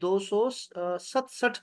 267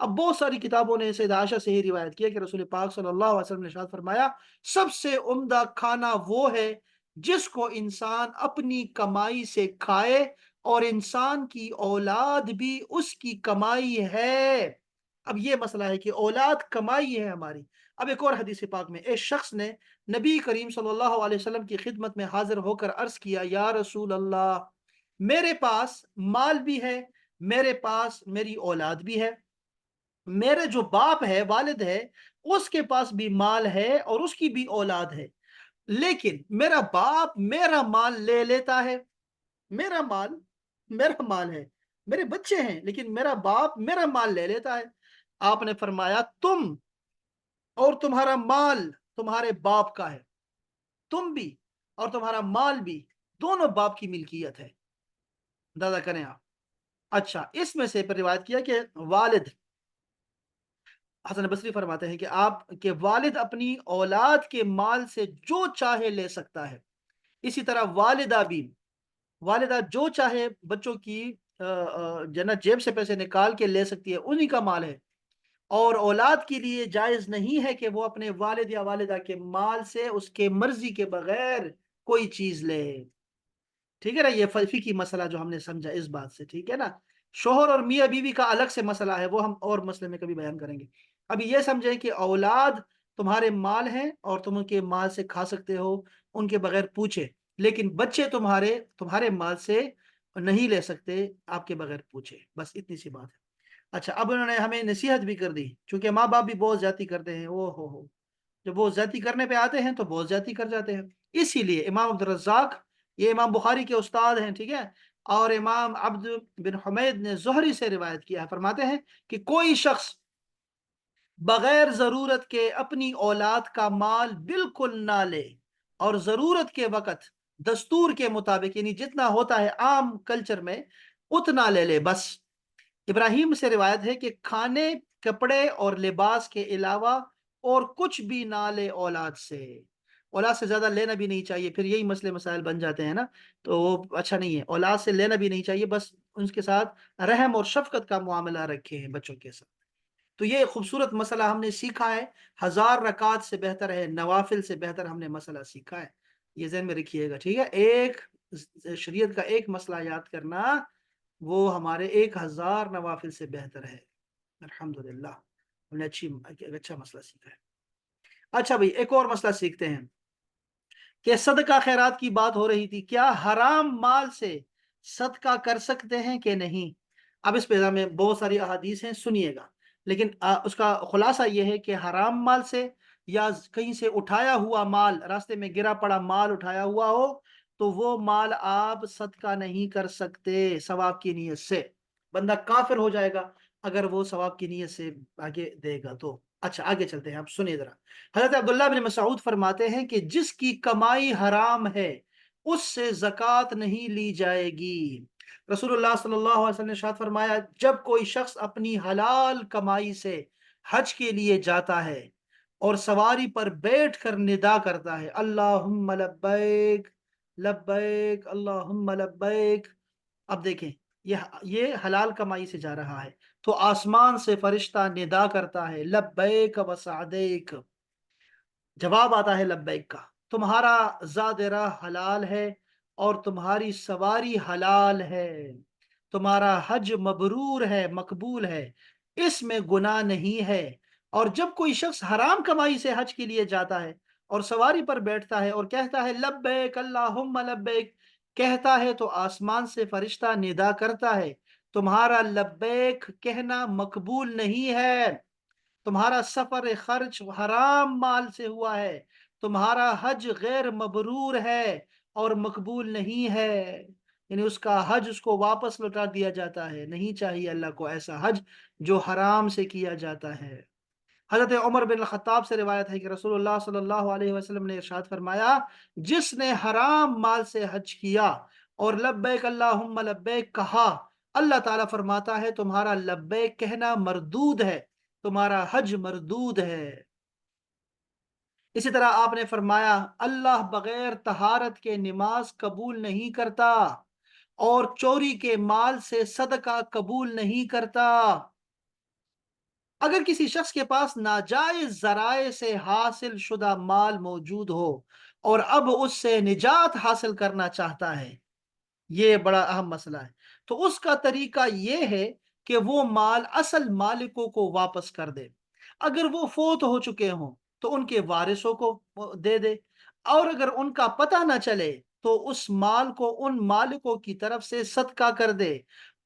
اب بہت ساری کتابوں نے سیدہ عائشہ سے ہی روایت کیا کہ رسول پاک صلی اللہ علیہ وسلم نے ارشاد فرمایا سب سے عمدہ کھانا وہ ہے جس کو انسان اپنی کمائی سے کھائے اور انسان کی اولاد بھی اس کی کمائی ہے۔ اب یہ مسئلہ ہے کہ اولاد کمائی ہے ہماری۔ اب ایک اور حدیث پاک میں ایک شخص نے نبی کریم صلی اللہ علیہ وسلم کی خدمت میں حاضر ہو کر عرض کیا یا رسول اللہ میرے پاس مال بھی ہے، میرے پاس میری اولاد بھی ہے، میرے جو باپ ہے والد ہے اس کے پاس بھی مال ہے اور اس کی بھی اولاد ہے، لیکن میرا باپ میرا مال لے لیتا ہے، میرا مال میرا مال ہے، میرے بچے ہیں لیکن میرا باپ میرا مال لے لیتا ہے۔ آپ نے فرمایا تم اور تمہارا مال تمہارے باپ کا ہے، تم بھی اور تمہارا مال بھی دونوں باپ کی ملکیت ہے، اندازہ کریں آپ۔ اچھا اس میں سے پر روایت کیا کہ والد حسن بصری فرماتے ہیں کہ آپ کے والد اپنی اولاد کے مال سے جو چاہے لے سکتا ہے، اسی طرح والدہ جو چاہے بچوں کی جنت جیب سے پیسے نکال کے لے سکتی ہے، انہی کا مال ہے، اور اولاد کے لیے جائز نہیں ہے کہ وہ اپنے والد یا والدہ کے مال سے اس کے مرضی کے بغیر کوئی چیز لے۔ ٹھیک ہے نا، یہ فلفی کی مسئلہ جو ہم نے سمجھا اس بات سے، ٹھیک ہے نا۔ شوہر اور میاں بیوی کا الگ سے مسئلہ ہے، وہ ہم اور مسئلے میں کبھی بیان کریں گے۔ ابھی یہ سمجھیں کہ اولاد تمہارے مال ہیں اور تم ان کے مال سے کھا سکتے ہو ان کے بغیر پوچھے، لیکن بچے تمہارے مال سے نہیں لے سکتے آپ کے بغیر پوچھے، بس اتنی سی بات ہے۔ اچھا اب انہوں نے ہمیں نصیحت بھی کر دی، چونکہ ماں باپ بھی بہت زیادتی کرتے ہیں، او ہو جب وہ زیادتی کرنے پہ آتے ہیں تو بہت زیادتی کر جاتے ہیں۔ اسی لیے امام عبدالرزاق، یہ امام بخاری کے استاد ہیں، ٹھیک ہے، اور امام عبد بن حمید نے زہری سے روایت کیا ہے، فرماتے ہیں کہ کوئی شخص بغیر ضرورت کے اپنی اولاد کا مال بالکل نہ لے، اور ضرورت کے وقت دستور کے مطابق یعنی جتنا ہوتا ہے عام کلچر میں اتنا لے لے بس۔ ابراہیم سے روایت ہے کہ کھانے کپڑے اور لباس کے علاوہ اور کچھ بھی نہ لے اولاد سے، اولاد سے زیادہ لینا بھی نہیں چاہیے، پھر یہی مسئلے مسائل بن جاتے ہیں نا، تو وہ اچھا نہیں ہے، اولاد سے لینا بھی نہیں چاہیے، بس ان کے ساتھ رحم اور شفقت کا معاملہ رکھے ہیں بچوں کے ساتھ۔ تو یہ خوبصورت مسئلہ ہم نے سیکھا ہے، 1000 رکعت سے بہتر ہے نوافل سے بہتر ہم نے مسئلہ سیکھا ہے، یہ ذہن میں رکھیے گا، ٹھیک ہے۔ ایک شریعت کا ایک مسئلہ یاد کرنا وہ ہمارے 1000 نوافل سے بہتر ہے، الحمدللہ ہم نے اچھا مسئلہ سیکھا ہے۔ اچھا بھائی ایک اور مسئلہ سیکھتے ہیں کہ صدقہ خیرات کی بات ہو رہی تھی، کیا حرام مال سے صدقہ کر سکتے ہیں کہ نہیں؟ اب اس پہ میں بہت ساری احادیث ہیں، سنیے گا، لیکن اس کا خلاصہ یہ ہے کہ حرام مال سے یا کہیں سے اٹھایا ہوا مال، راستے میں گرا پڑا مال اٹھایا ہوا ہو تو وہ مال آپ صدقہ نہیں کر سکتے ثواب کی نیت سے، بندہ کافر ہو جائے گا اگر وہ ثواب کی نیت سے آگے دے گا تو۔ اچھا آگے چلتے ہیں، آپ سنیے ذرا۔ حضرت عبداللہ بن مسعود فرماتے ہیں کہ جس کی کمائی حرام ہے اس سے زکوٰۃ نہیں لی جائے گی۔ رسول اللہ صلی اللہ علیہ وسلم نے ارشاد فرمایا جب کوئی شخص اپنی حلال کمائی سے حج کے لیے جاتا ہے اور سواری پر بیٹھ کر ندا کرتا ہے اللہم لبیک لبیک اللہم لبیک، اب دیکھیں یہ حلال کمائی سے جا رہا ہے تو آسمان سے فرشتہ ندا کرتا ہے لبیک و سعدیک، جواب آتا ہے لبیک کا، تمہارا زاد راہ حلال ہے اور تمہاری سواری حلال ہے، تمہارا حج مبرور ہے مقبول ہے، اس میں گناہ نہیں ہے۔ اور جب کوئی شخص حرام کمائی سے حج کے لیے جاتا ہے اور سواری پر بیٹھتا ہے اور کہتا ہے لبیک اللہم لبیک کہتا ہے تو آسمان سے فرشتہ ندا کرتا ہے تمہارا لبیک کہنا مقبول نہیں ہے، تمہارا سفر خرچ حرام مال سے ہوا ہے، تمہارا حج غیر مبرور ہے اور مقبول نہیں ہے، یعنی اس کا حج اس کو واپس لوٹا دیا جاتا ہے، نہیں چاہیے اللہ کو ایسا حج جو حرام سے کیا جاتا ہے۔ حضرت عمر بن الخطاب سے روایت ہے کہ رسول اللہ صلی اللہ علیہ وسلم نے ارشاد فرمایا جس نے حرام مال سے حج کیا اور لبیک اللہم لبیک کہا، اللہ تعالیٰ فرماتا ہے تمہارا لبیک کہنا مردود ہے، تمہارا حج مردود ہے۔ اسی طرح آپ نے فرمایا اللہ بغیر طہارت کے نماز قبول نہیں کرتا اور چوری کے مال سے صدقہ قبول نہیں کرتا۔ اگر کسی شخص کے پاس ناجائز ذرائع سے حاصل شدہ مال موجود ہو اور اب اس سے نجات حاصل کرنا چاہتا ہے، یہ بڑا اہم مسئلہ ہے، تو اس کا طریقہ یہ ہے کہ وہ مال اصل مالکوں کو واپس کر دے۔ اگر وہ فوت ہو چکے ہوں تو ان کے وارثوں کو دے دے، اور اگر ان کا پتہ نہ چلے تو اس مال کو ان مالکوں کی طرف سے صدقہ کر دے۔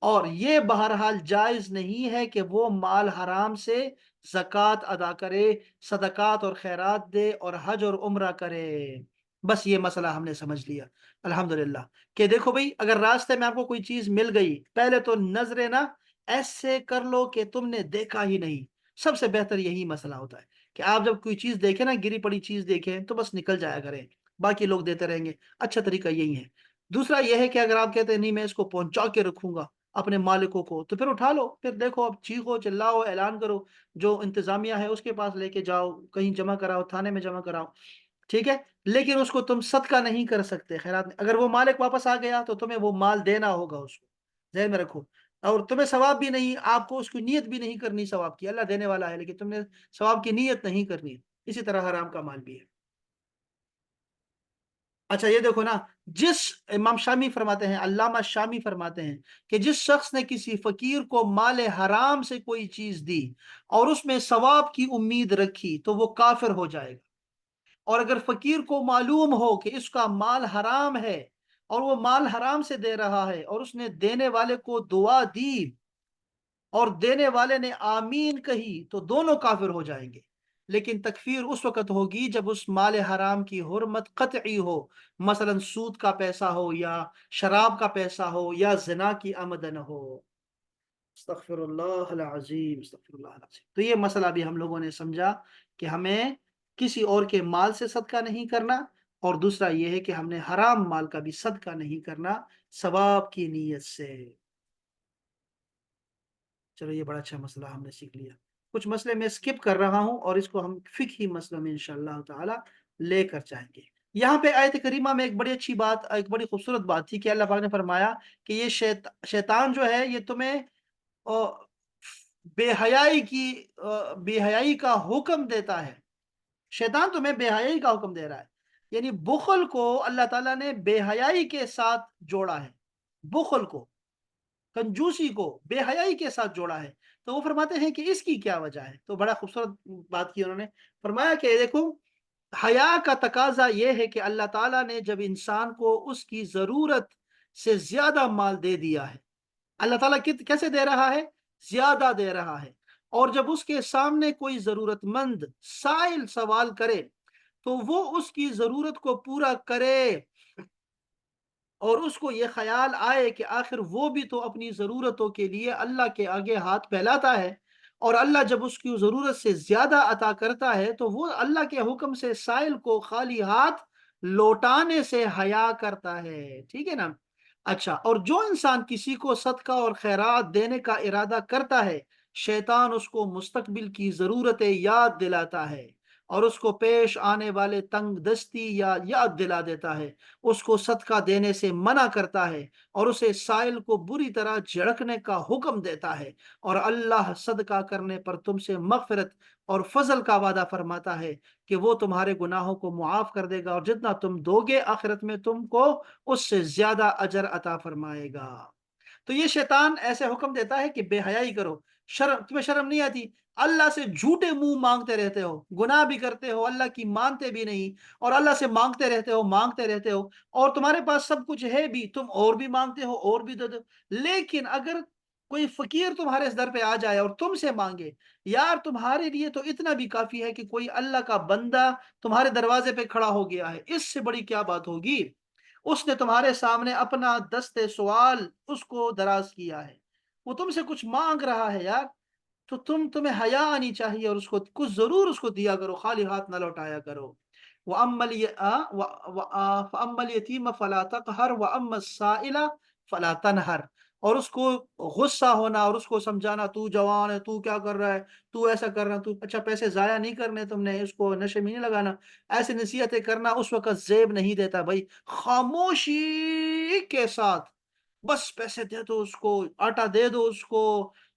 اور یہ بہرحال جائز نہیں ہے کہ وہ مال حرام سے زکوٰۃ ادا کرے، صدقات اور خیرات دے اور حج اور عمرہ کرے۔ بس یہ مسئلہ ہم نے سمجھ لیا الحمدللہ، کہ دیکھو بھئی اگر راستے میں آپ کو کوئی چیز مل گئی، پہلے تو نظریں نہ ایسے کر لو کہ تم نے دیکھا ہی نہیں۔ سب سے بہتر یہی مسئلہ ہوتا ہے کہ آپ جب کوئی چیز دیکھیں نا، گری پڑی چیز دیکھیں تو بس نکل جایا کریں، باقی لوگ دیتے رہیں گے۔ اچھا طریقہ یہی ہے۔ دوسرا یہ ہے کہ اگر آپ کہتے ہیں نہیں میں اس کو پہنچا کے رکھوں گا اپنے مالکوں کو، تو پھر اٹھا لو، پھر دیکھو، اب چیخو چلاؤ، اعلان کرو، جو انتظامیہ ہے اس کے پاس لے کے جاؤ، کہیں جمع کراؤ، تھانے میں جمع کراؤ، ٹھیک ہے؟ لیکن اس کو تم صدقہ نہیں کر سکتے خیرات میں۔ اگر وہ مالک واپس آ گیا تو تمہیں وہ مال دینا ہوگا اس کو، ذہن میں رکھو۔ اور تمہیں ثواب بھی نہیں، آپ کو اس کی نیت بھی نہیں کرنی ثواب کی، اللہ دینے والا ہے لیکن تم نے ثواب کی نیت نہیں کرنی۔ اسی طرح حرام کا مال بھی ہے۔ اچھا یہ دیکھو نا، جس امام شامی فرماتے ہیں، علامہ شامی فرماتے ہیں کہ جس شخص نے کسی فقیر کو مال حرام سے کوئی چیز دی اور اس میں ثواب کی امید رکھی تو وہ کافر ہو جائے گا۔ اور اگر فقیر کو معلوم ہو کہ اس کا مال حرام ہے اور وہ مال حرام سے دے رہا ہے اور اس نے دینے والے کو دعا دی اور دینے والے نے آمین کہی تو دونوں کافر ہو جائیں گے۔ لیکن تکفیر اس وقت ہوگی جب اس مال حرام کی حرمت قطعی ہو، مثلا سود کا پیسہ ہو یا شراب کا پیسہ ہو یا زنا کی آمدن ہو۔ استغفر اللہ العظیم، استغفر اللہ العظیم۔ تو یہ مسئلہ بھی ہم لوگوں نے سمجھا کہ ہمیں کسی اور کے مال سے صدقہ نہیں کرنا، اور دوسرا یہ ہے کہ ہم نے حرام مال کا بھی صدقہ نہیں کرنا ثواب کی نیت سے۔ چلو یہ بڑا اچھا مسئلہ ہم نے سیکھ لیا۔ کچھ مسئلے میں سکپ کر رہا ہوں اور اس کو ہم فقہی مسئلہ میں انشاءاللہ تعالی لے کر جائیں گے۔ یہاں پہ آیت کریمہ میں ایک بڑی اچھی بات، ایک بڑی خوبصورت بات تھی کہ اللہ پاک نے فرمایا کہ یہ شیطان جو ہے یہ تمہیں بے حیائی کی بے حیائی کا حکم دیتا ہے۔ شیطان تمہیں بے حیائی کا حکم دے رہا ہے، یعنی بخل کو اللہ تعالیٰ نے بے حیائی کے ساتھ جوڑا ہے، بخل کو، کنجوسی کو بے حیائی کے ساتھ جوڑا ہے۔ تو وہ فرماتے ہیں کہ اس کی کیا وجہ ہے؟ تو بڑا خوبصورت بات کی انہوں نے، فرمایا کہ دیکھو، حیا کا تقاضا یہ ہے کہ اللہ تعالیٰ نے جب انسان کو اس کی ضرورت سے زیادہ مال دے دیا ہے، اللہ تعالیٰ کیسے دے رہا ہے؟ زیادہ دے رہا ہے، اور جب اس کے سامنے کوئی ضرورت مند سائل سوال کرے تو وہ اس کی ضرورت کو پورا کرے، اور اس کو یہ خیال آئے کہ آخر وہ بھی تو اپنی ضرورتوں کے لیے اللہ کے آگے ہاتھ پھیلاتا ہے، اور اللہ جب اس کی ضرورت سے زیادہ عطا کرتا ہے تو وہ اللہ کے حکم سے سائل کو خالی ہاتھ لوٹانے سے حیا کرتا ہے، ٹھیک ہے نا؟ اچھا، اور جو انسان کسی کو صدقہ اور خیرات دینے کا ارادہ کرتا ہے، شیطان اس کو مستقبل کی ضرورتیں یاد دلاتا ہے اور اس کو پیش آنے والے تنگ دستی یا یاد دلا دیتا ہے، اس کو صدقہ دینے سے منع کرتا ہے اور اسے سائل کو بری طرح جھڑکنے کا حکم دیتا ہے، اور اللہ صدقہ کرنے پر تم سے مغفرت اور فضل کا وعدہ فرماتا ہے کہ وہ تمہارے گناہوں کو معاف کر دے گا، اور جتنا تم دو گے آخرت میں تم کو اس سے زیادہ اجر عطا فرمائے گا۔ تو یہ شیطان ایسے حکم دیتا ہے کہ بے حیائی کرو، تمہیں شرم نہیں آتی؟ اللہ سے جھوٹے منہ مانگتے رہتے ہو، گناہ بھی کرتے ہو، اللہ کی مانتے بھی نہیں، اور اللہ سے مانگتے رہتے ہو، اور تمہارے پاس سب کچھ ہے بھی، تم اور بھی مانگتے ہو اور بھی دے دو۔ لیکن اگر کوئی فقیر تمہارے اس در پہ آ جائے اور تم سے مانگے، یار تمہارے لیے تو اتنا بھی کافی ہے کہ کوئی اللہ کا بندہ تمہارے دروازے پہ کھڑا ہو گیا ہے، اس سے بڑی کیا بات ہوگی؟ اس نے تمہارے سامنے اپنا دست سوال اس کو دراز کیا ہے، وہ تم سے کچھ مانگ رہا ہے یار، تو تمہیں حیا آنی چاہیے اور اس کو کچھ ضرور اس کو دیا کرو، خالی ہاتھ نہ لوٹایا کرو۔ فَأَمَّا الْيَتِيمَ فَلَا تَقْهَرْ وَأَمَّا السَّائِلَ فَلَا تَنْهَرْ۔ اور اس کو غصہ ہونا اور اس کو سمجھانا، تو جوان ہے، تو کیا کر رہا ہے، تو ایسا کر رہا ہے، تو اچھا پیسے ضائع نہیں کرنے تم نے، اس کو نشے میں نہیں لگانا، ایسی نصیحتیں کرنا اس وقت زیب نہیں دیتا بھائی۔ خاموشی کے ساتھ بس پیسے دے دو اس کو، آٹا دے دو اس کو،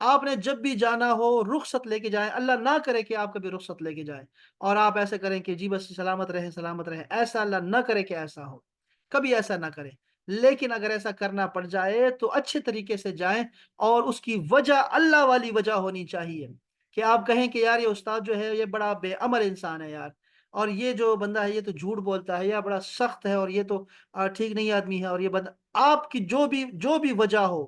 آپ نے جب بھی جانا ہو رخصت لے کے جائیں، اللہ نہ کرے کہ آپ کبھی رخصت لے کے جائیں اور آپ ایسے کریں کہ جی بس سلامت رہیں، ایسا اللہ نہ کرے کہ ایسا ہو، کبھی ایسا نہ کریں۔ لیکن اگر ایسا کرنا پڑ جائے تو اچھے طریقے سے جائیں، اور اس کی وجہ اللہ والی وجہ ہونی چاہیے، کہ آپ کہیں کہ یار یہ استاد جو ہے یہ بڑا بے عمل انسان ہے یار، اور یہ جو بندہ ہے یہ تو جھوٹ بولتا ہے، یا بڑا سخت ہے، اور یہ تو ٹھیک نہیں آدمی ہے، اور یہ بندہ، آپ کی جو بھی وجہ ہو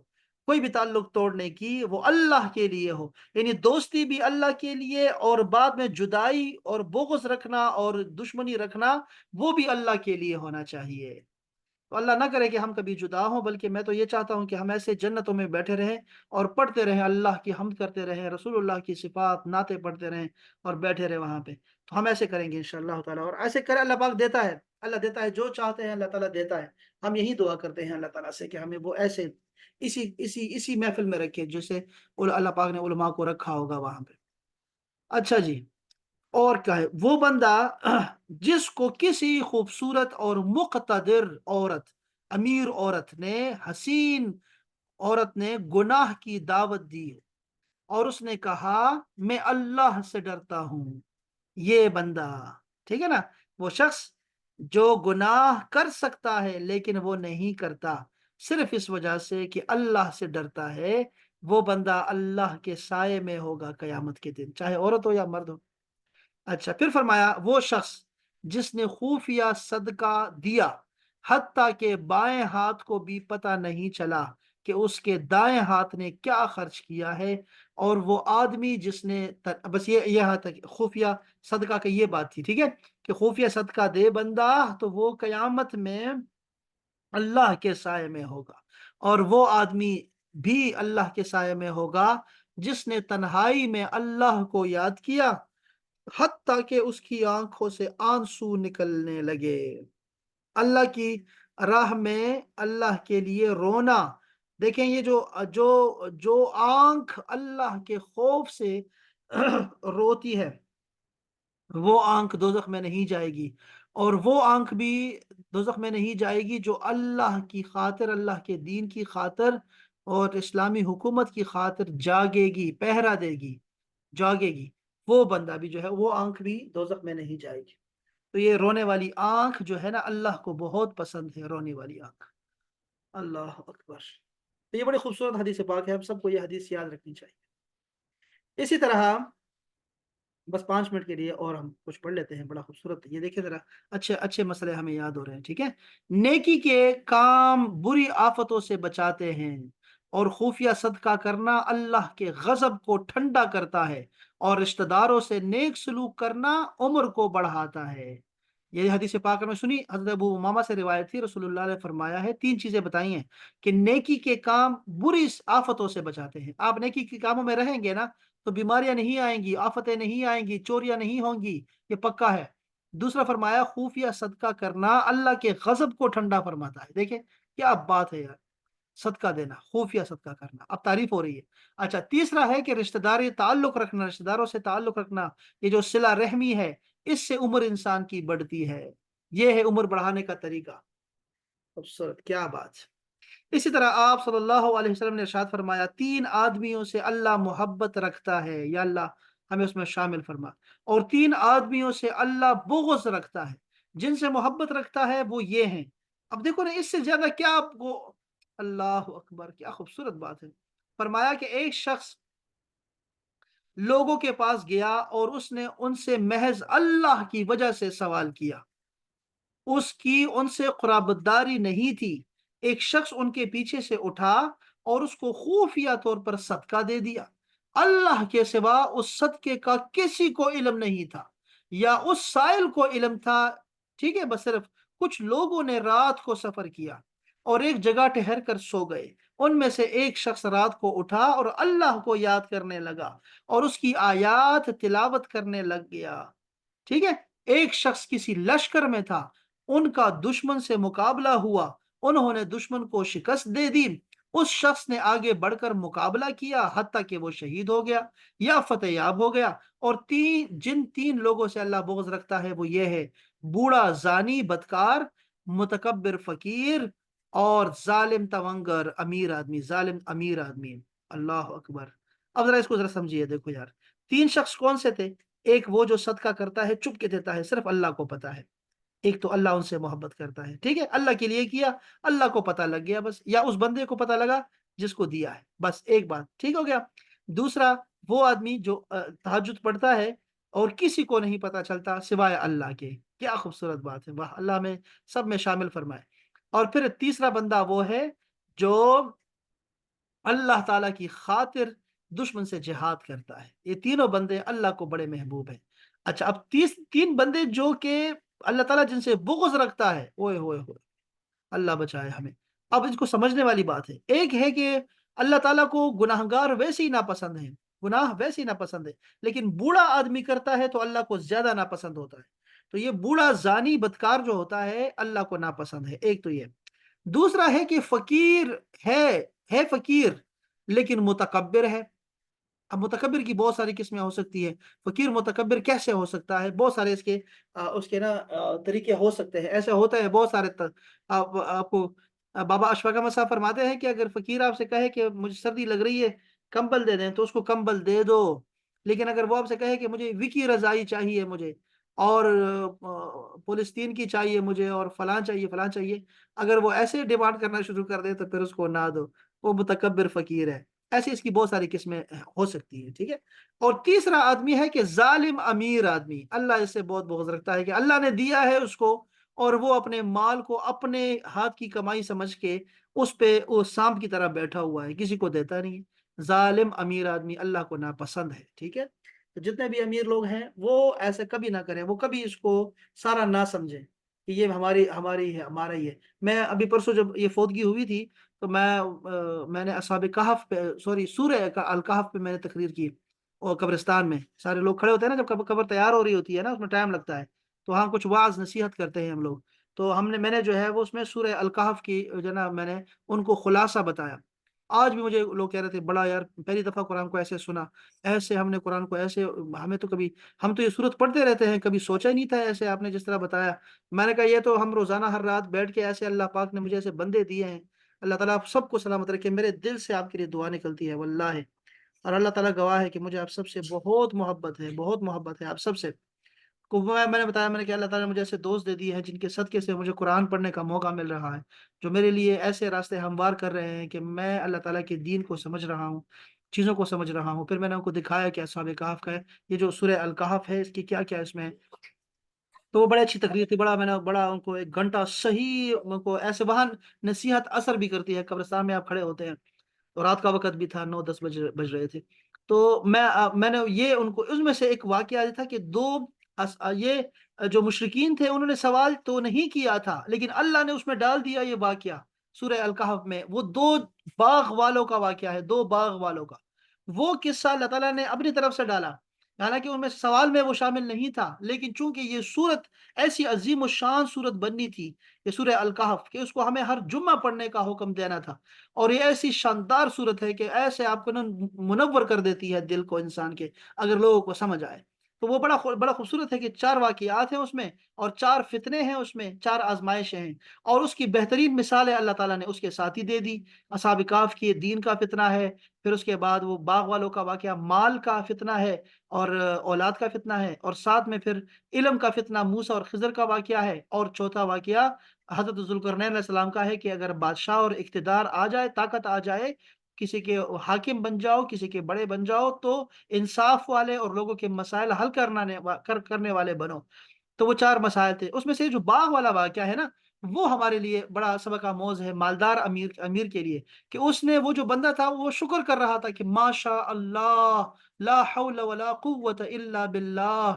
کوئی بھی تعلق توڑنے کی، وہ اللہ کے لیے ہو، یعنی دوستی بھی اللہ کے لیے، اور بعد میں جدائی اور بغض رکھنا اور دشمنی رکھنا وہ بھی اللہ کے لیے ہونا چاہیے۔ تو اللہ نہ کرے کہ ہم کبھی جدا ہوں، بلکہ میں تو یہ چاہتا ہوں کہ ہم ایسے جنتوں میں بیٹھے رہیں اور پڑھتے رہیں، اللہ کی حمد کرتے رہیں، رسول اللہ کی صفات نعتیں پڑھتے رہیں اور بیٹھے رہیں وہاں پہ۔ تو ہم ایسے کریں گے انشاءاللہ تعالیٰ، اور ایسے کرے اللہ پاک دیتا ہے، اللہ دیتا ہے جو چاہتے ہیں اللہ تعالیٰ دیتا ہے۔ ہم یہی دعا کرتے ہیں اللہ تعالیٰ سے کہ ہمیں وہ ایسے اسی محفل میں رکھے جسے اللہ پاک نے علماء کو رکھا ہوگا وہاں پہ۔ اچھا جی، اور کیا ہے وہ بندہ جس کو کسی خوبصورت اور مقتدر عورت، امیر عورت نے، حسین عورت نے گناہ کی دعوت دی، اور اس نے کہا میں اللہ سے ڈرتا ہوں، یہ بندہ، ٹھیک ہے نا، وہ شخص جو گناہ کر سکتا ہے لیکن وہ نہیں کرتا صرف اس وجہ سے کہ اللہ سے ڈرتا ہے، وہ بندہ اللہ کے سائے میں ہوگا قیامت کے دن، چاہے عورت ہو یا مرد ہو۔ اچھا، پھر فرمایا وہ شخص جس نے خفیہ صدقہ دیا حتیٰ کہ بائیں ہاتھ کو بھی پتہ نہیں چلا کہ اس کے دائیں ہاتھ نے کیا خرچ کیا ہے، اور وہ آدمی جس نے بس یہ یہاں تک خفیہ صدقہ کی یہ بات تھی، ٹھیک ہے، کہ خفیہ صدقہ دے بندہ تو وہ قیامت میں اللہ کے سائے میں ہوگا، اور وہ آدمی بھی اللہ کے سائے میں ہوگا جس نے تنہائی میں اللہ کو یاد کیا حتیٰ کہ اس کی آنکھوں سے آنسو نکلنے لگے۔ اللہ کی راہ میں اللہ کے لیے رونا، دیکھیں یہ جو جو آنکھ اللہ کے خوف سے روتی ہے، وہ آنکھ دوزخ میں نہیں جائے گی، اور وہ آنکھ بھی دوزخ میں نہیں جائے گی جو اللہ کی خاطر، اللہ کے دین کی خاطر اور اسلامی حکومت کی خاطر جاگے گی، پہرا دے گی، جاگے گی، وہ بندہ بھی جو ہے وہ آنکھ بھی دوزخ میں نہیں جائے گی۔ تو یہ رونے والی آنکھ جو ہے نا اللہ کو بہت پسند ہے، رونے والی آنکھ۔ اللہ اکبر، تو یہ بڑی خوبصورت حدیث پاک ہے، ہم سب کو یہ حدیث یاد رکھنی چاہیے۔ اسی طرح بس 5 منٹ کے لیے اور ہم کچھ پڑھ لیتے ہیں، بڑا خوبصورت یہ دیکھیں ذرا، اچھے اچھے مسئلے ہمیں یاد ہو رہے ہیں، ٹھیک ہے۔ نیکی کے کام بری آفتوں سے بچاتے ہیں، اور خفیہ صدقہ کرنا اللہ کے غضب کو ٹھنڈا کرتا ہے، اور رشتہ داروں سے نیک سلوک کرنا عمر کو بڑھاتا ہے۔ یہ حدیث پاک میں سنی، حضرت ابو امامہ سے روایت تھی، رسول اللہ نے فرمایا ہے 3 چیزیں بتائی ہیں کہ نیکی کے کام بری آفتوں سے بچاتے ہیں۔ آپ نیکی کے کاموں میں رہیں گے نا تو بیماریاں نہیں آئیں گی، آفتیں نہیں آئیں گی، چوریاں نہیں ہوں گی، یہ پکا ہے۔ دوسرا فرمایا خفیہ صدقہ کرنا اللہ کے غضب کو ٹھنڈا فرماتا ہے، دیکھیں کیا بات ہے یار، صدقہ دینا، خفیہ صدقہ کرنا، اب تعریف ہو رہی ہے۔ اچھا، تیسرا ہے کہ رشتہ داری تعلق رکھنا، رشتہ داروں سے تعلق رکھنا، یہ جو صلہ رحمی ہے اس سے عمر انسان کی بڑھتی ہے، یہ ہے عمر بڑھانے کا طریقہ۔ خوبصورت، کیا بات ہے۔ اسی طرح آپ صلی اللہ علیہ وسلم نے ارشاد فرمایا 3 آدمیوں سے اللہ محبت رکھتا ہے، یا اللہ ہمیں اس میں شامل فرما، اور 3 آدمیوں سے اللہ بغض رکھتا ہے، جن سے محبت رکھتا ہے وہ یہ ہیں۔ اب دیکھو نا اس سے زیادہ کیا آپ کو، اللہ اکبر، کیا خوبصورت بات ہے۔ فرمایا کہ ایک شخص لوگوں کے پاس گیا اور اس نے ان سے محض اللہ کی وجہ سے سوال کیا، اس کی ان سے قرابت داری نہیں تھی۔ ایک شخص ان کے پیچھے سے اٹھا اور اس کو خفیہ طور پر صدقہ دے دیا، اللہ کے سوا اس صدقے کا کسی کو علم نہیں تھا، یا اس سائل کو علم تھا، ٹھیک ہے، بس صرف کچھ لوگوں نے رات کو سفر کیا اور ایک جگہ ٹھہر کر سو گئے، ان میں سے ایک شخص رات کو اٹھا اور اللہ کو یاد کرنے لگا اور اس کی آیات تلاوت کرنے لگ گیا، ٹھیک ہے۔ ایک شخص کسی لشکر میں تھا، ان کا دشمن سے مقابلہ ہوا، انہوں نے دشمن کو شکست دے دی، اس شخص نے آگے بڑھ کر مقابلہ کیا حتیٰ کہ وہ شہید ہو گیا یا فتح یاب ہو گیا۔ اور جن 3 لوگوں سے اللہ بغض رکھتا ہے وہ یہ ہے: بوڑھا زانی بدکار، متکبر فقیر، اور ظالم تونگر امیر آدمی، ظالم امیر آدمی۔ اللہ اکبر، اب ذرا اس کو ذرا سمجھیے، دیکھو یار، تین شخص کون سے تھے؟ ایک وہ جو صدقہ کرتا ہے، چپ کے دیتا ہے، صرف اللہ کو پتا ہے۔ ایک تو اللہ ان سے محبت کرتا ہے، ٹھیک ہے، اللہ کے لیے کیا، اللہ کو پتا لگ گیا بس، یا اس بندے کو پتا لگا جس کو دیا ہے، بس ایک بات ٹھیک ہو گیا۔ دوسرا، وہ آدمی جو تہجد پڑھتا ہے اور کسی کو نہیں پتا چلتا سوائے اللہ کے۔ کیا خوبصورت بات ہے، واہ، اللہ میں سب میں شامل فرمائے۔ اور پھر تیسرا بندہ وہ ہے جو اللہ تعالیٰ کی خاطر دشمن سے جہاد کرتا ہے۔ یہ تینوں بندے اللہ کو بڑے محبوب ہیں۔ اچھا، اب تین بندے جو کہ اللہ تعالیٰ جن سے بغض رکھتا ہے، اوئے ہوئے ہوئے، اللہ بچائے ہمیں۔ اب اس کو سمجھنے والی بات ہے، ایک ہے کہ اللہ تعالیٰ کو گناہگار ویسے ہی ناپسند ہیں، گناہ ویسے ہی ناپسند ہے، لیکن بوڑھا آدمی کرتا ہے تو اللہ کو زیادہ ناپسند ہوتا ہے۔ تو یہ بوڑھا زانی بدکار جو ہوتا ہے اللہ کو ناپسند ہے، ایک تو یہ۔ دوسرا ہے کہ فقیر ہے فقیر لیکن متکبر ہے۔ اب متکبر کی بہت ساری قسمیں ہو سکتی ہے۔ فقیر متکبر کیسے ہو سکتا ہے؟ بہت سارے اس کے نا طریقے ہو سکتے ہیں، ایسے ہوتا ہے بہت سارے آپ کو بابا اشفاق احمد صاحب فرماتے ہیں کہ اگر فقیر آپ سے کہے کہ مجھے سردی لگ رہی ہے، کمبل دے دیں، تو اس کو کمبل دے دو۔ لیکن اگر وہ آپ سے کہے کہ مجھے وکی رضائی چاہیے، مجھے اور پولستین کی چاہیے، مجھے اور فلاں چاہیے فلاں چاہیے، اگر وہ ایسے ڈیمانڈ کرنا شروع کر دے تو پھر اس کو نہ دو، وہ متکبر فقیر ہے۔ ایسی اس کی بہت ساری قسمیں ہو سکتی ہیں، ٹھیک ہے۔ اور تیسرا آدمی ہے کہ ظالم امیر آدمی، اللہ اس سے بہت بغض رکھتا ہے کہ اللہ نے دیا ہے اس کو اور وہ اپنے مال کو اپنے ہاتھ کی کمائی سمجھ کے اس پہ وہ سانپ کی طرح بیٹھا ہوا ہے، کسی کو دیتا نہیں ہے۔ ظالم امیر آدمی اللہ کو ناپسند ہے، ٹھیک ہے۔ تو جتنے بھی امیر لوگ ہیں وہ ایسے کبھی نہ کریں، وہ کبھی اس کو سارا نہ سمجھیں کہ یہ ہماری ہے، ہمارا ہی ہے۔ میں ابھی پرسوں جب یہ فوتگی ہوئی تھی تو میں نے اصحاب کہف پہ، سوری، سورہ الکہف پہ میں نے تقریر کی، اور قبرستان میں سارے لوگ کھڑے ہوتے ہیں نا، جب قبر تیار ہو رہی ہوتی ہے نا، اس میں ٹائم لگتا ہے، تو وہاں کچھ واعظ نصیحت کرتے ہیں ہم لوگ، تو میں نے جو ہے وہ اس میں سورہ الکہف کی جو نا میں نے ان کو خلاصہ بتایا۔ آج بھی مجھے لوگ کہہ رہے تھے بڑا یار پہلی دفعہ قرآن کو ایسے سنا، ایسے ہم نے قرآن کو ایسے، ہمیں تو کبھی، ہم تو یہ صورت پڑھتے رہتے ہیں، کبھی سوچا ہی نہیں تھا ایسے آپ نے جس طرح بتایا۔ میں نے کہا یہ تو ہم روزانہ ہر رات بیٹھ کے ایسے اللہ پاک نے مجھے ایسے بندے دیے ہیں۔ اللہ تعالیٰ آپ سب کو سلامت رکھے، میرے دل سے آپ کے لیے دعا نکلتی ہے واللہ، اور اللہ تعالیٰ گواہ ہے کہ مجھے آپ سب سے بہت محبت ہے، بہت محبت ہے آپ سب سے۔ میں نے بتایا، میں نے کہ اللہ تعالیٰ نے مجھے ایسے دوست دے دیے ہیں جن کے صدقے سے مجھے قرآن پڑھنے کا موقع مل رہا ہے، جو میرے لیے ایسے راستے ہموار کر رہے ہیں کہ میں اللہ تعالیٰ کے دین کو سمجھ رہا ہوں، چیزوں کو سمجھ رہا ہوں۔ پھر میں نے ان کو دکھایا کہ اصحاب کہف کا ہے، یہ جو سورہ الکہف ہے اس کی کیا کیا اس میں ہے۔ تو وہ بڑی اچھی تقریر تھی، میں نے بڑا ان کو ایک گھنٹہ صحیح ان کو ایسے، وہاں نصیحت اثر بھی کرتی ہے، قبرستان میں آپ کھڑے ہوتے ہیں تو رات کا وقت بھی تھا، 9-10 بج رہے تھے، تو میں نے یہ ان کو، اس میں سے ایک واقعہ یہ تھا کہ یہ جو مشرکین تھے انہوں نے سوال تو نہیں کیا تھا، لیکن اللہ نے اس میں ڈال دیا یہ واقعہ سورہ الکہف میں، وہ دو باغ والوں کا واقعہ ہے، دو باغ والوں کا وہ قصہ اللہ تعالیٰ نے اپنی طرف سے ڈالا، حالانکہ ان میں سوال میں وہ شامل نہیں تھا، لیکن چونکہ یہ صورت ایسی عظیم الشان صورت بننی تھی، یہ سورہ الکہف، کہ اس کو ہمیں ہر جمعہ پڑھنے کا حکم دینا تھا، اور یہ ایسی شاندار صورت ہے کہ ایسے آپ کو نا منور کر دیتی ہے دل کو انسان کے، اگر لوگوں کو سمجھ آئے تو وہ بڑا خوبصورت ہے کہ 4 واقعات ہیں اس میں، اور 4 فتنے ہیں اس میں، 4 آزمائشیں ہیں، اور اس کی بہترین مثال ہے اللہ تعالیٰ نے اس کے ساتھ ہی دے دی۔ اصحاب کہف کی دین کا فتنہ ہے، پھر اس کے بعد وہ باغ والوں کا واقعہ مال کا فتنہ ہے، اور اولاد کا فتنہ ہے، اور ساتھ میں پھر علم کا فتنہ موسیٰ اور خضر کا واقعہ ہے، اور چوتھا واقعہ حضرت ذوالقرنین علیہ السلام کا ہے کہ اگر بادشاہ اور اقتدار آ جائے، طاقت آ جائے، کسی کے حاکم بن جاؤ، کسی کے بڑے بن جاؤ، تو انصاف والے اور لوگوں کے مسائل حل کرنے والے بنو۔ تو وہ 4 مسائل تھے، اس میں سے جو باغ والا واقعہ ہے نا، وہ ہمارے لیے بڑا سبق آموز ہے، مالدار امیر کے لیے، کہ اس نے، وہ جو بندہ تھا وہ شکر کر رہا تھا کہ ماشاء اللہ، لا حول ولا قوت الا باللہ،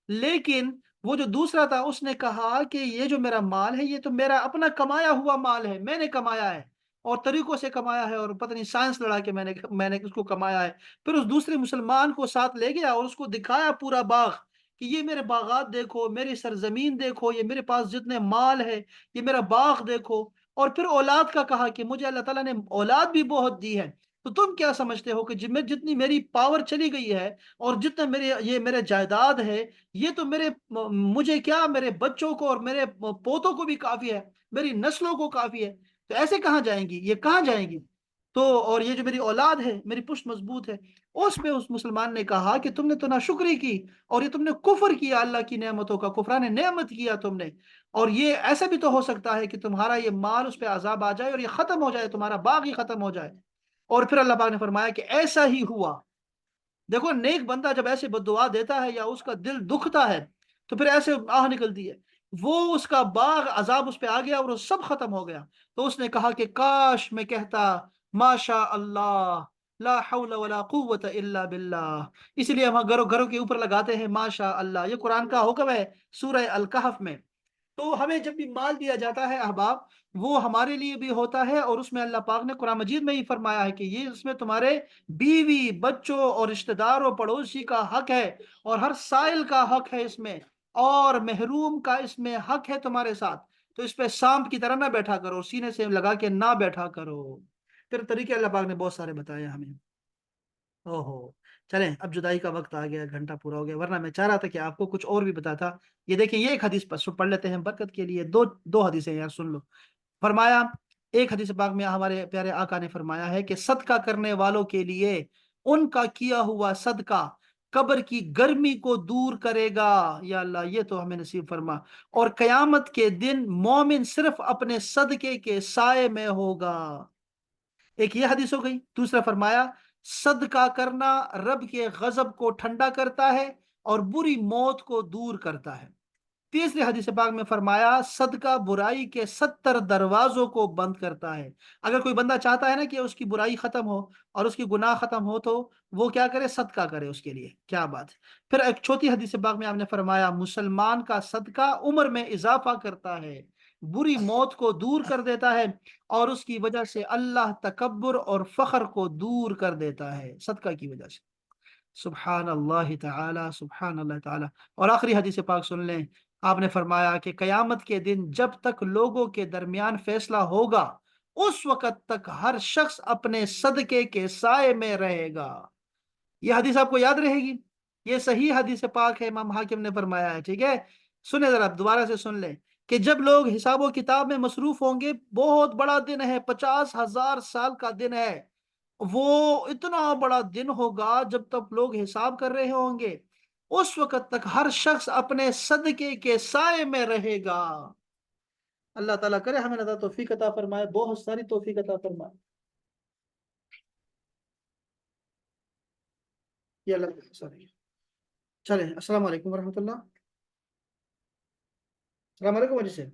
لیکن وہ جو دوسرا تھا اس نے کہا کہ یہ جو میرا مال ہے یہ تو میرا اپنا کمایا ہوا مال ہے، میں نے کمایا ہے اور طریقوں سے کمایا ہے، اور پتہ نہیں سائنس لڑا کے میں نے اس کو کمایا ہے۔ پھر اس دوسرے مسلمان کو ساتھ لے گیا اور اس کو دکھایا پورا باغ کہ یہ میرے باغات دیکھو، میری سرزمین دیکھو، یہ میرے پاس جتنے مال ہے، یہ میرا باغ دیکھو، اور پھر اولاد کا کہا کہ مجھے اللہ تعالیٰ نے اولاد بھی بہت دی ہے، تو تم کیا سمجھتے ہو کہ جتنی میری پاور چلی گئی ہے اور جتنا میرے جائیداد ہے، یہ تو مجھے کیا، میرے بچوں کو اور میرے پوتوں کو بھی کافی ہے، میری نسلوں کو کافی ہے، تو ایسے کہاں جائیں گی، یہ کہاں جائیں گی؟ تو اور یہ جو میری اولاد ہے میری پشت مضبوط ہے۔ اس پہ اس مسلمان نے کہا کہ تم نے تو ناشکری کی، اور یہ تم نے کفر کیا، اللہ کی نعمتوں کا کفران نعمت کیا تم نے، اور یہ ایسا بھی تو ہو سکتا ہے کہ تمہارا یہ مال اس پہ عذاب آ جائے اور یہ ختم ہو جائے، تمہارا باغ ہی ختم ہو جائے۔ اور پھر اللہ پاک نے فرمایا کہ ایسا ہی ہوا۔ دیکھو نیک بندہ جب ایسے بد دعا دیتا ہے یا اس کا دل دکھتا ہے تو پھر ایسے آہ نکلتی ہے، وہ اس کا باغ عذاب اس پہ آ گیا اور وہ سب ختم ہو گیا۔ تو اس نے کہا کہ کاش میں کہتا ماشاء اللہ لا حول ولا قوت الا باللہ۔ اس لیے ہم گھروں گھروں کے اوپر لگاتے ہیں ماشاء اللہ، یہ قرآن کا حکم ہے سورہ الکہف میں۔ تو ہمیں جب بھی مال دیا جاتا ہے احباب، وہ ہمارے لیے بھی ہوتا ہے، اور اس میں اللہ پاک نے قرآن مجید میں ہی فرمایا ہے کہ یہ اس میں تمہارے بیوی بچوں اور رشتہ داروں پڑوسی کا حق ہے، اور ہر سائل کا حق ہے اس میں، اور محروم کا اس میں حق ہے تمہارے ساتھ۔ تو اس پہ سانپ کی طرح نہ بیٹھا کرو، سینے سے لگا کے نہ بیٹھا کرو۔ پھر طریقے اللہ پاک نے بہت سارے بتائے ہمیں۔ او ہو، چلیں اب جدائی کا وقت آ گیا، گھنٹہ پورا ہو گیا، ورنہ میں چاہ رہا تھا کہ آپ کو کچھ اور بھی بتاتا۔ یہ دیکھیں، یہ ایک حدیث پڑھ لیتے ہیں برکت کے لیے، دو دو حدیثیں یار سن لو۔ فرمایا، ایک حدیث پاک میں ہمارے پیارے آقا نے فرمایا ہے کہ صدقہ کرنے والوں کے لیے ان کا کیا ہوا صدقہ قبر کی گرمی کو دور کرے گا۔ یا اللہ یہ تو ہمیں نصیب فرما۔ اور قیامت کے دن مومن صرف اپنے صدقے کے سائے میں ہوگا۔ ایک یہ حدیث ہو گئی۔ دوسرا فرمایا صدقہ کرنا رب کے غضب کو ٹھنڈا کرتا ہے اور بری موت کو دور کرتا ہے۔ تیسری حدیث پاک میں فرمایا صدقہ برائی کے 70 دروازوں کو بند کرتا ہے۔ اگر کوئی بندہ چاہتا ہے نا کہ اس کی برائی ختم ہو اور اس کی گناہ ختم ہو تو وہ کیا کرے؟ صدقہ کرے اس کے لیے۔ کیا بات ہے! پھر ایک چوتھی حدیث پاک میں آپ نے فرمایا مسلمان کا صدقہ عمر میں اضافہ کرتا ہے، بری موت کو دور کر دیتا ہے، اور اس کی وجہ سے اللہ تکبر اور فخر کو دور کر دیتا ہے صدقہ کی وجہ سے۔ سبحان اللہ تعالی، سبحان اللہ تعالی۔ اور آخری حدیث پاک سن لیں، آپ نے فرمایا کہ قیامت کے دن جب تک لوگوں کے درمیان فیصلہ ہوگا اس وقت تک ہر شخص اپنے صدقے کے سائے میں رہے گا۔ یہ حدیث آپ کو یاد رہے گی، یہ صحیح حدیث پاک ہے، امام حاکم نے فرمایا ہے، ٹھیک ہے؟ سنیں ذرا دوبارہ سے سن لیں کہ جب لوگ حساب و کتاب میں مصروف ہوں گے، بہت بڑا دن ہے، 50,000 سال کا دن ہے، وہ اتنا بڑا دن ہوگا جب تک لوگ حساب کر رہے ہوں گے، اس وقت تک ہر شخص اپنے صدقے کے سائے میں رہے گا۔ اللہ تعالیٰ کرے ہمیں اللہ توفیق عطا فرمائے، بہت ساری توفیق عطا فرمائے۔ یہ اللہ سوری، چلیں السلام علیکم ورحمۃ اللہ۔ السلام علیکم وجہ سے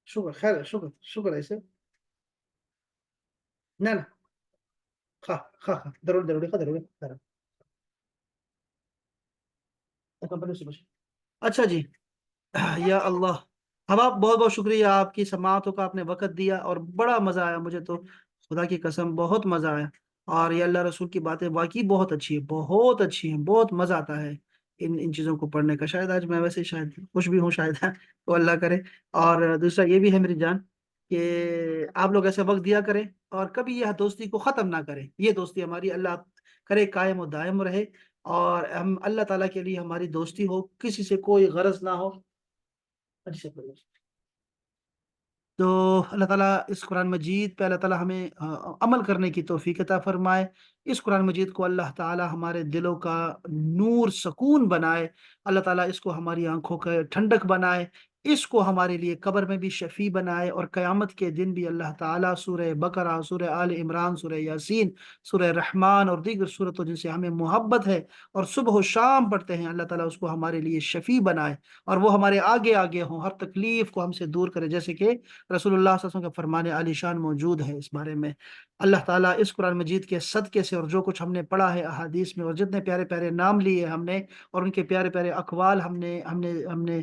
شکر خیر ہے، شکر شکر ہے سے نہ نہ خا خا خا ضرور ضرور خیر اچھا جی۔ یا اللہ، اب آپ بہت بہت شکریہ، آپ کی سماعتوں کا آپ نے وقت دیا اور بڑا مزہ آیا مجھے تو، خدا کی قسم بہت مزہ آیا۔ اور یہ اللہ رسول کی باتیں واقعی بہت اچھی ہیں، بہت اچھی ہیں، بہت مزہ آتا ہے ان چیزوں کو پڑھنے کا۔ شاید آج میں ویسے شاید کچھ بھی ہوں شاید تو اللہ کرے۔ اور دوسرا یہ بھی ہے میری جان کہ آپ لوگ ایسے وقت دیا کریں اور کبھی یہ دوستی کو ختم نہ کریں، یہ دوستی ہماری اللہ کرے قائم و دائم رہے، اور ہم اللہ تعالیٰ کے لیے ہماری دوستی ہو، کسی سے کوئی غرض نہ ہو۔ اچھا، تو اللہ تعالیٰ اس قرآن مجید پہ اللہ تعالیٰ ہمیں عمل کرنے کی توفیق عطا فرمائے۔ اس قرآن مجید کو اللہ تعالیٰ ہمارے دلوں کا نور سکون بنائے، اللہ تعالیٰ اس کو ہماری آنکھوں کا ٹھنڈک بنائے، اس کو ہمارے لیے قبر میں بھی شفیع بنائے، اور قیامت کے دن بھی اللہ تعالیٰ سورہ بقرہ، سورہ آل عمران، سورہ یاسین، سورہ رحمان اور دیگر سورتوں جن سے ہمیں محبت ہے اور صبح و شام پڑھتے ہیں، اللہ تعالیٰ اس کو ہمارے لیے شفیع بنائے، اور وہ ہمارے آگے آگے ہوں، ہر تکلیف کو ہم سے دور کرے، جیسے کہ رسول اللہ صلی اللہ علیہ وسلم کا فرمان عالی شان موجود ہے اس بارے میں۔ اللہ تعالیٰ اس قرآن مجید کے صدقے سے اور جو کچھ ہم نے پڑھا ہے احادیث میں، اور جتنے پیارے پیارے نام لیے ہم نے، اور ان کے پیارے پیارے اقوال ہم نے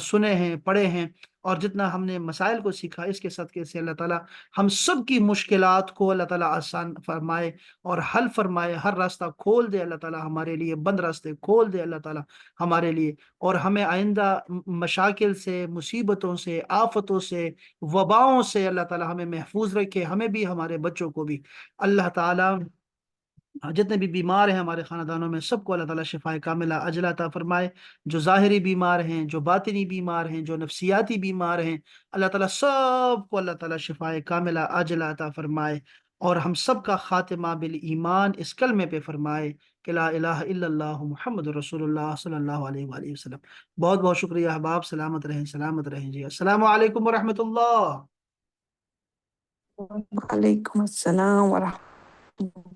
سنے ہیں، پڑھے ہیں، اور جتنا ہم نے مسائل کو سیکھا، اس کے صدقے سے اللہ تعالیٰ ہم سب کی مشکلات کو اللہ تعالیٰ آسان فرمائے اور حل فرمائے، ہر راستہ کھول دے اللہ تعالیٰ ہمارے لیے، بند راستے کھول دے اللہ تعالیٰ ہمارے لیے، اور ہمیں آئندہ مشاکل سے، مصیبتوں سے، آفتوں سے، وباؤں سے اللہ تعالیٰ ہمیں محفوظ رکھے، ہمیں بھی ہمارے بچوں کو بھی۔ اللہ تعالیٰ جتنے بھی بیمار ہیں ہمارے خاندانوں میں، سب کو اللہ تعالیٰ شفائے کاملہ عاجلہ عطا فرمائے۔ جو ظاہری بیمار ہیں، جو باطنی بیمار ہیں، جو نفسیاتی بیمار ہیں، اللہ تعالیٰ سب کو اللہ تعالیٰ شفائے کاملہ عاجلہ عطا فرمائے، اور ہم سب کا خاتمہ بالایمان اس کلمے پہ فرمائے کہ لا الہ الا اللہ محمد رسول اللہ صلی اللہ علیہ وآلہ وسلم۔ بہت بہت شکریہ احباب، سلامت رہیں، سلامت رہیں جی، السلام علیکم ورحمۃ اللہ۔ وعلیکم السلام ورحمۃ اللہ